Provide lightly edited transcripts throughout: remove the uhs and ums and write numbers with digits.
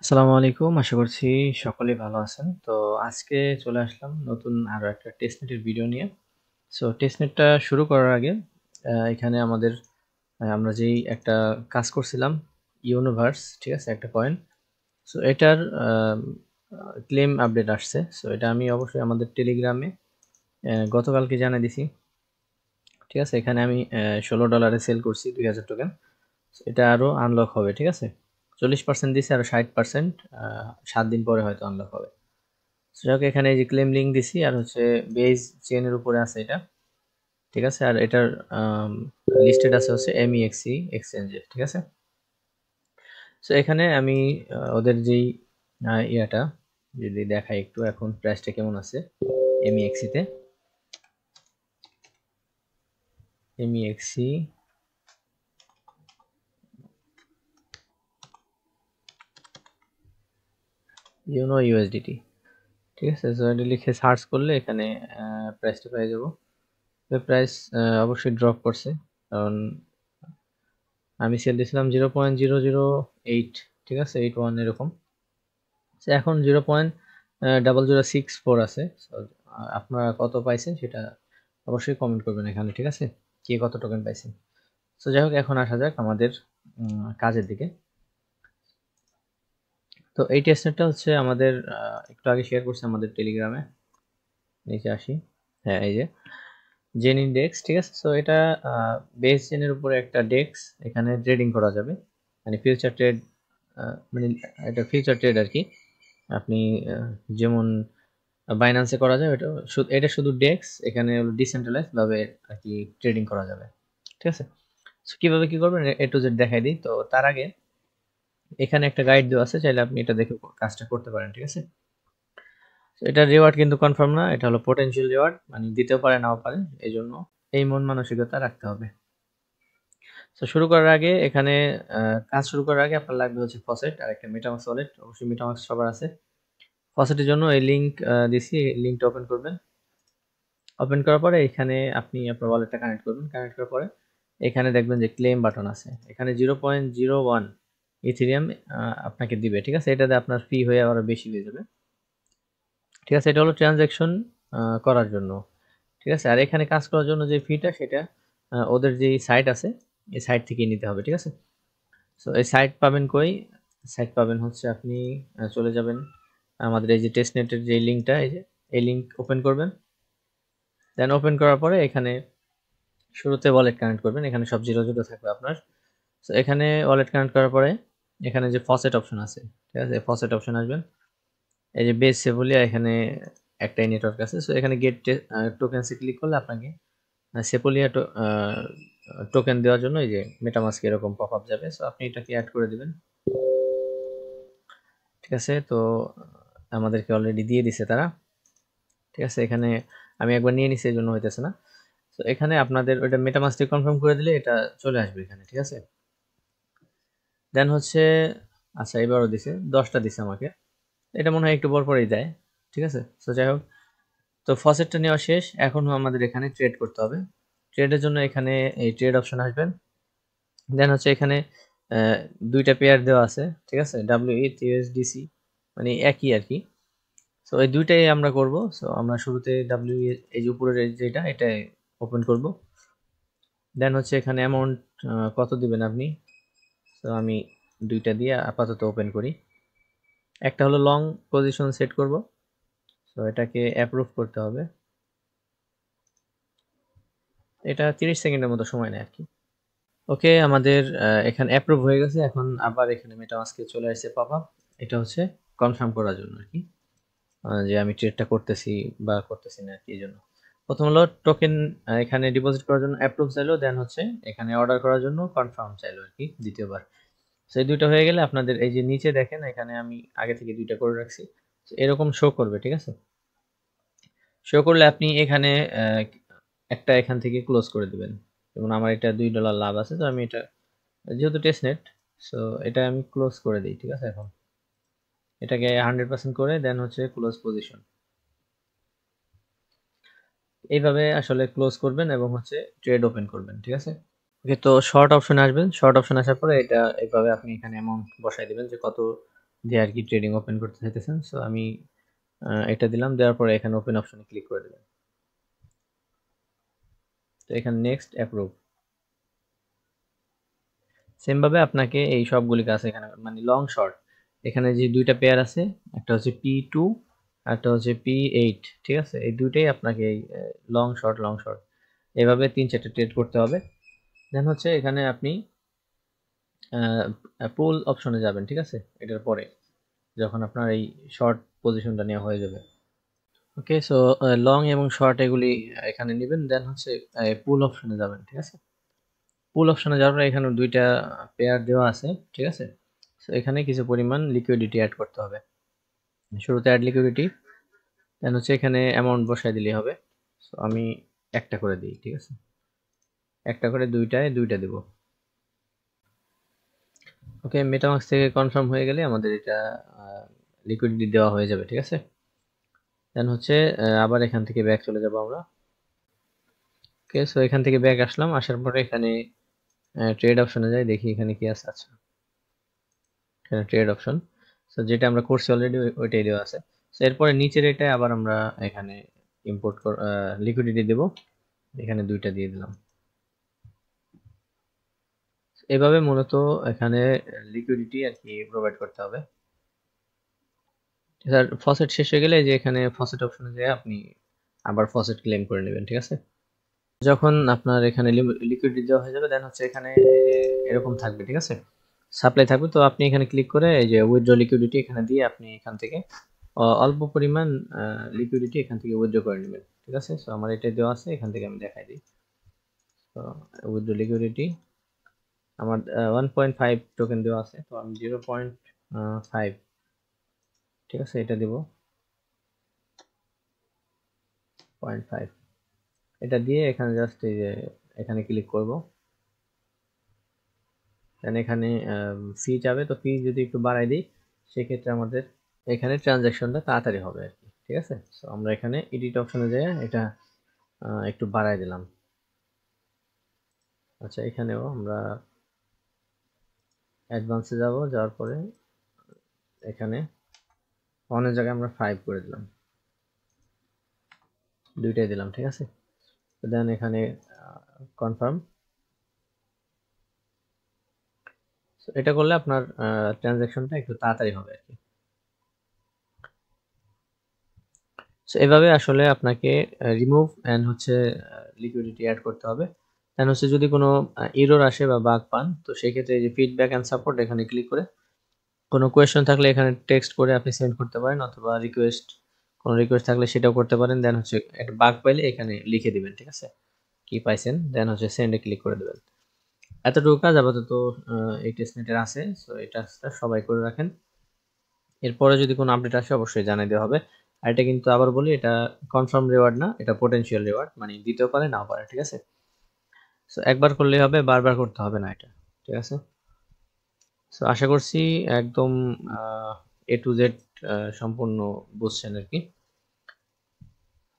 আসসালামু আলাইকুম। আশা করছি সকলেই ভালো আছেন। তো আজকে চলে আসলাম নতুন আরো একটা টেস্টনেটের ভিডিও নিয়ে। সো টেস্টনেটটা শুরু করার আগে এখানে আমাদের আমরা যেই একটা কাজ করছিলাম ইউনিভার্স, ঠিক আছে? একটা কয়েন। সো এটার ক্লেম আপডেট আসছে। সো এটা আমি অবশ্যই আমাদের টেলিগ্রামে গতকালকে জানিয়ে দিছি। ঠিক আছে? এখানে আমি $16 সেল করছি 2000 টোকেন। এটা আরো আনলক হবে, ঠিক আছে? 40% দিছে, আরো 60% 7 দিন পরে হয়তো আনলক হবে। যাই হোক, এখানে এই যে ক্লেম লিঙ্ক দিছি আর হচ্ছে বেজ চেনের উপরে আছে এটা, ঠিক আছে? আর এটার লিস্টেড আছে হচ্ছে MEXC এক্সচেঞ্জে, ঠিক আছে? সো এখানে আমি ওদের যেই ইয়াটা যদি দেখাই একটু, এখন প্রাইসটা কেমন আছে MEXC তে। MEXC USDT, ঠিক আছে? সো এটা লিখে সার্চ করলে এখানে প্রাইসটা পেয়ে যাবো। প্রাইস অবশ্যই ড্রপ করছে, কারণ আমি সেল দিয়েছিলাম 0.008, ঠিক আছে, 81 এরকম। এখন 0.0064 আছে। So, আপনারা কত পাইছেন সেটা অবশ্যই কমেন্ট করবেন এখানে, ঠিক আছে? কে কত টোকেন পাইছেন। তো যাই হোক, এখন আসা যাক আমাদের কাজের দিকে। তো এই টেস্টনেটটা হচ্ছে আমাদের একটু আগে শেয়ার করছে আমাদের টেলিগ্রামে। নিচে আসি। হ্যাঁ, এই যে জেন ইনডেক্স, ঠিক আছে? সো এটা বেস জেনের উপরে একটা ডেক্স, এখানে ট্রেডিং করা যাবে, মানে ফিউচার ট্রেড, মানে এটা ফিউচার ট্রেড আর কি। আপনি যেমন বাইন্যান্সে করা যায়, এটা শুধু ডেক্স, এখানে হলো ডিসেন্ট্রালাইজ ভাবে আর কি ট্রেডিং করা যাবে, ঠিক আছে? সো কিভাবে কি করবেন A to Z দেখাই দিই। তো তার আগে এখানে একটা গাইড দেওয়া আছে, চাইলে আপনি এটা দেখে কাজটা করতে পারেন, ঠিক আছে? এটা রিওয়ার্ড কিন্তু কনফার্ম না, এটা হলো পোটেনশিয়াল রিওয়ার্ড, মানে দিতেও পারে নাও পারে, এই জন্য এই মন মানসিকতা রাখতে হবে। তো শুরু করার আগে এখানে কাজ শুরু করার আগে আপনার লাগবে হচ্ছে ফসেট আর একটা মেটামাস্ক ওয়ালেট। অবশ্যই মেটামাস্ক সবার আছে। ফসেটের জন্য এই লিঙ্ক দিছি, লিঙ্কটা ওপেন করবেন। ওপেন করার পরে এখানে আপনি আপনার ওয়ালেটটা কানেক্ট করবেন। কানেক্ট করার পরে এখানে দেখবেন যে ক্লেম বাটন আছে, এখানে 0.01 ইথেরিয়াম আপনাকে দিবে, ঠিক আছে? এটাতে আপনার ফি হয়ে আরো বেশি হয়ে যাবে, ঠিক আছে? এটা হলো ট্রানজ্যাকশন করার জন্য, ঠিক আছে? আর এখানে কাজ করার জন্য যে ফিটা, সেটা ওদের যে সাইট আছে এই সাইট থেকে নিতে হবে, ঠিক আছে? সো এই সাইট পাবেন কই? সাইট পাবেন হচ্ছে আপনি চলে যাবেন আমাদের এই যে টেস্টনেটের যে লিঙ্কটা, এই যে এই লিঙ্ক ওপেন করবেন। দেন ওপেন করার পরে এখানে শুরুতে ওয়ালেট কানেক্ট করবেন, এখানে সব জিরো জিরো থাকবে আপনার। সো এখানে ওয়ালেট কানেক্ট করার পরে এখানে যে ফসেট অপশন আছে, ঠিক আছে? ফসেট অপশন আসবেন, এই যে বেস সেভুলিয়া, এখানে একটাই নেটওয়ার্ক আছে। সো এখানে গেট টোকেনসে ক্লিক করলে আপনাকে সেপোলিয়া টোকেন দেওয়ার জন্য এই যে মেটামাস্ক এরকম পপ আপ যাবে। সো আপনি এটাকে অ্যাড করে দিবেন, ঠিক আছে? তো আমাদেরকে অলরেডি দিয়ে দিছে তারা, ঠিক আছে? এখানে আমি একবার নিয়ে নিছি, এই জন্য হইতেছে না। তো এখানে আপনাদের ওইটা মেটামাস্কটি কনফার্ম করে দিলে এটা চলে আসবে এখানে, ঠিক আছে? দেন হচ্ছে, আচ্ছা এবারও দিছে, 10টা দিছে আমাকে। এটা মনে হয় একটু পর পরেই দেয়, ঠিক আছে? তো যাই হোক, তো ফসেটটা নেওয়া শেষ। এখন আমাদের এখানে ট্রেড করতে হবে। ট্রেডের জন্য এখানে এই ট্রেড অপশন আসবেন। দেন হচ্ছে এখানে আহ, দুইটা পেয়ার দেওয়া আছে, ঠিক আছে? WETH USDC, মানে একই আর কি। সো এই দুইটাই আমরা করব। সো আমরা শুরুতে এই যে উপরের যেটা, এটা ওপেন করব। দেন হচ্ছে এখানে অ্যামাউন্ট কত দিবেন আপনি। তো আমি দুইটা দিয়ে আপাতত ওপেন করি। একটা হলো লং পজিশন সেট করব। তো এটাকে অ্যাপ্রুভ করতে হবে। এটা 30 সেকেন্ডের মতো সময় নেয় আর কি। ওকে, আমাদের এখানে অ্যাপ্রুভ হয়ে গেছে। এখন আবার এখানে মেটামাস্কে চলে আসছে পপ আপ। এটা হচ্ছে কনফার্ম করার জন্য আর কি, যে আমি ট্রেডটা করতেছি বা করতেছি না আর কি। এই জন্য প্রথম হলো টোকেন এখানে ডিপোজিট করার জন্য অ্যাপ্রুভ চাইলো, দেন হচ্ছে এখানে অর্ডার করার জন্য কনফার্ম চাইলো আর কি, দ্বিতীয়বার। সেই দুইটা হয়ে গেলে আপনাদের এই যে নিচে দেখেন, এখানে আমি আগে থেকে দুইটা করে রাখছি, এরকম শো করবে, ঠিক আছে? শো করলে আপনি এখানে আহ, একটা এখান থেকে ক্লোজ করে দিবেন। যেমন আমার এটা $2 লাভ আছে, তো আমি এটা, যেহেতু টেস্টনেট, সো এটা আমি ক্লোজ করে দিই, ঠিক আছে? এখন এটাকে 100% করে দেন হচ্ছে ক্লোজ পজিশন, এইভাবে আসলে ক্লোজ করবেন এবং হচ্ছে ট্রেড ওপেন করবেন, ঠিক আছে? ওকে, তো শর্ট অপশনে আসবেন। শর্ট অপশন আসার পরে এটা এইভাবে আপনি এখানে অ্যামাউন্ট বসাই দিবেন যে কত দিয়ে আর কি ট্রেডিং ওপেন করতে চাইতেছেন। সো আমি এটা দিলাম, দেওয়ার পরে এখানে ওপেন অপশনে ক্লিক করে দেবেন। তো এখানে নেক্সট অ্যাপ্রুভ। সেম ভাবে আপনাকে এই সবগুলি কাজ এখানে মানে লং শর্ট এখানে যে দুইটা পেয়ার আছে, একটা হচ্ছে P2 আর একটা হচ্ছে P8, ঠিক আছে? এই দুইটাই আপনাকে এই লং শর্ট এভাবে 3-4টা ট্রেড করতে হবে। দেন হচ্ছে এখানে আপনি পুল অপশনে যাবেন, ঠিক আছে? এটার পরে যখন আপনার এই শর্ট পজিশনটা নেওয়া হয়ে যাবে। ওকে, সো লং এবং শর্ট এগুলি এখানে নেবেন। দেন হচ্ছে পুল অপশনে যাবেন, ঠিক আছে? পুল অপশনে যাওয়ার পরে এখানে দুইটা পেয়ার দেওয়া আছে, ঠিক আছে? সো এখানে কিছু পরিমাণ লিকুইডিটি অ্যাড করতে হবে। শুরুতে অ্যাড লিকুইডিটি, দেন হচ্ছে এখানে অ্যামাউন্ট বসাই দিলেই হবে। সো আমি একটা করে দিই, ঠিক আছে? একটা করে দুইটা দেব। ওকে, মেটামাক্স থেকে কনফার্ম হয়ে গেলে আমাদের এটা লিকুইডিটি দেওয়া হয়ে যাবে, ঠিক আছে? দেন হচ্ছে আবার এখান থেকে ব্যাক চলে যাব আমরা। ওকে, সো এখান থেকে ব্যাক আসলাম, আসার পরে এখানে ট্রেড অপশনে যাই, দেখি এখানে কি আছে। আচ্ছা, এখানে ট্রেড অপশন, সো যেটা আমরা করছি অলরেডি ওইটাই দেওয়া আছে। সো এরপরে নিচের এটা আবার আমরা এখানে ইম্পোর্ট লিকুইডিটি দেব, এখানে দুইটা দিয়ে দিলাম। এভাবে মূলত এখানে লিকুইডিটি আর কি প্রোভাইড করতে হবে। স্যার ফসেট শেষ হয়ে গেলে যে এখানে ফসেট অপশনে যেয়ে আপনি আবার ফসেট ক্লেম করে নেবেন, ঠিক আছে? যখন আপনার এখানে লিকুইডিটি দেওয়া হয়ে যাবে, দেন হচ্ছে এখানে এরকম থাকবে, ঠিক আছে? সাপ্লাই থাকবে। তো আপনি এখানে ক্লিক করে এই যে উইথড্র লিকুইডিটি এখানে দিয়ে আপনি এখান থেকে অল্প পরিমাণ লিকুইডিটি এখান থেকে উইথড্র করে নেবেন, ঠিক আছে? সো আমার এটা দেওয়া আছে, এখান থেকে আমি দেখাই দিই। তো উইথড্র লিকুইডিটি আমার 1.5 টোকেন দেওয়া আছে, তো আমি 0.5, ঠিক আছে, এটা দিব 0.5। এটা দিয়ে এখানে জাস্ট এই যে এখানে ক্লিক করব, দেন এখানে ফি যাবে। তো ফি যদি একটু বাড়াই দিই সেক্ষেত্রে আমাদের এখানে ট্রানজ্যাকশনটা তাড়াতাড়ি হবে আর কি, ঠিক আছে? সো আমরা এখানে এডিট অপশনে যাই, এটা একটু বাড়াই দিলাম। আচ্ছা, এখানেও আমরা অ্যাডভান্সে যাব, যাওয়ার পরে এখানে অনেক জায়গায় আমরা 5 করে দিলাম, দুইটাই দিলাম, ঠিক আছে? দেন এখানে কনফার্ম। এটা করলে আপনার ট্রানজ্যাকশনটা একটু তাড়াতাড়ি হবে আর কি। সো এভাবে আসলে আপনাকে রিমুভ এন্ড হচ্ছে লিকুইডিটি অ্যাড করতে হবে। দেন হচ্ছে যদি কোনো এরর আসে বা বাগ পান, তো সেই ক্ষেত্রে এই যে ফিডব্যাক এন্ড সাপোর্ট এখানে ক্লিক করে কোনো কোয়েশ্চেন থাকলে এখানে টেক্সট করে আপনি সেন্ড করতে পারেন, অথবা কোনো রিকোয়েস্ট থাকলে সেটাও করতে পারেন। দেন হচ্ছে একটা বাগ পাইলে এখানে লিখে দিবেন, ঠিক আছে, কি পাইছেন। দেন হচ্ছে সেন্ডে ক্লিক করে দেবেন। এতটুকু কাজ আপাতত এই টেস্টনেটের আছে। সো এই টাস্কটা সবাই করে রাখেন। এরপরে যদি কোনো আপডেট আসে অবশ্যই জানাই দেওয়া হবে। আর এটা কিন্তু আবার বলি, এটা কনফার্ম রিওয়ার্ড না, এটা পোটেনশিয়াল রিওয়ার্ড, মানে দিতেও পারে নাও পারে, ঠিক আছে? সো একবার করলেই হবে, বারবার করতে হবে না এটা, ঠিক আছে? সো আশা করছি একদম এ টু জেড সম্পূর্ণ বুঝছেন আর কি।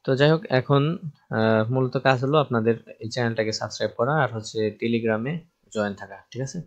তো যাই হোক, এখন মূলত কাজ হলো আপনাদের এই চ্যানেলটাকে সাবস্ক্রাইব করা আর হচ্ছে টেলিগ্রামে জয়েন থাকা, ঠিক আছে?